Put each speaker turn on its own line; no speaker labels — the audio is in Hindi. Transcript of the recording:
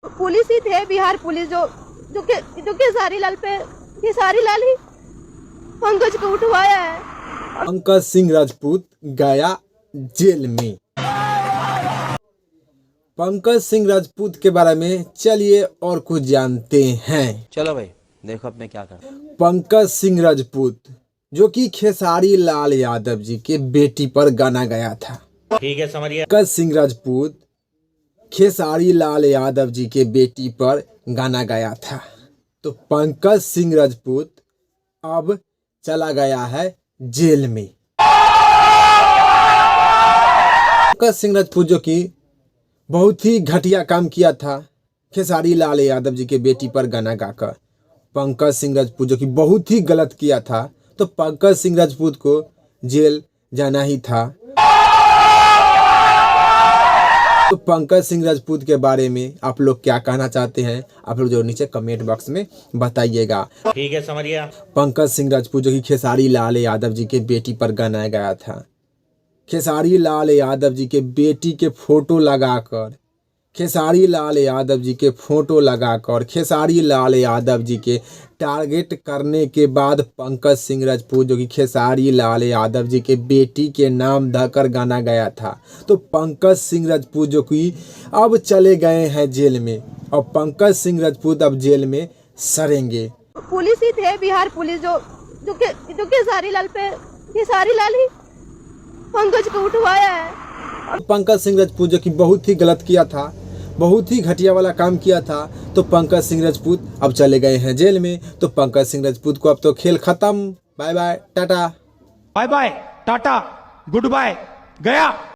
पुलिस ही थे, बिहार पुलिस जो खेसारी लाल पे खेसारी लाल ही पंकज को उठवाया है।
पंकज सिंह राजपूत गया जेल में। पंकज सिंह राजपूत के बारे में चलिए और कुछ जानते हैं।
चलो भाई देखो अब मैं क्या कर।
पंकज सिंह राजपूत जो कि खेसारी लाल यादव जी के बेटी पर गाना गया था।
ठीक है समझिए।
पंकज सिंह राजपूत खेसारी लाल यादव जी के बेटी पर गाना गया था। तो पंकज सिंह राजपूत अब चला गया है जेल में। पंकज सिंह राजपूत जो कि बहुत ही घटिया काम किया था खेसारी लाल यादव जी के बेटी पर गाना गाकर। पंकज सिंह राजपूत जो कि बहुत ही गलत किया था, तो पंकज सिंह राजपूत को जेल जाना ही था। तो पंकज सिंह राजपूत के बारे में आप लोग क्या कहना चाहते हैं, आप लोग जो नीचे कमेंट बॉक्स में बताइएगा।
ठीक है समझिए।
पंकज सिंह राजपूत जो कि खेसारी लाल यादव जी के बेटी पर गाना गया था। खेसारी लाल यादव जी के बेटी के फोटो लगाकर, खेसारी लाल यादव जी के फोटो लगाकर, खेसारी लाल यादव जी के टारगेट करने के बाद पंकज सिंह राजपूत जो कि खेसारी लाल यादव जी के बेटी के नाम धकर गाना गया था। तो पंकज सिंह राजपूत जो कि अब चले गए हैं जेल में, और पंकज सिंह राजपूत अब जेल में सड़ेंगे।
पुलिस ही थे, बिहार पुलिस जो खेसारी लाल पे खेसारी लाल ही पंकज को उठवाया है।
पंकज सिंह राजपूत जो कि बहुत ही गलत किया था, बहुत ही घटिया वाला काम किया था, तो पंकज सिंह राजपूत अब चले गए हैं जेल में। तो पंकज सिंह राजपूत को अब तो खेल खत्म। Bye bye tata.
Bye bye tata goodbye गया।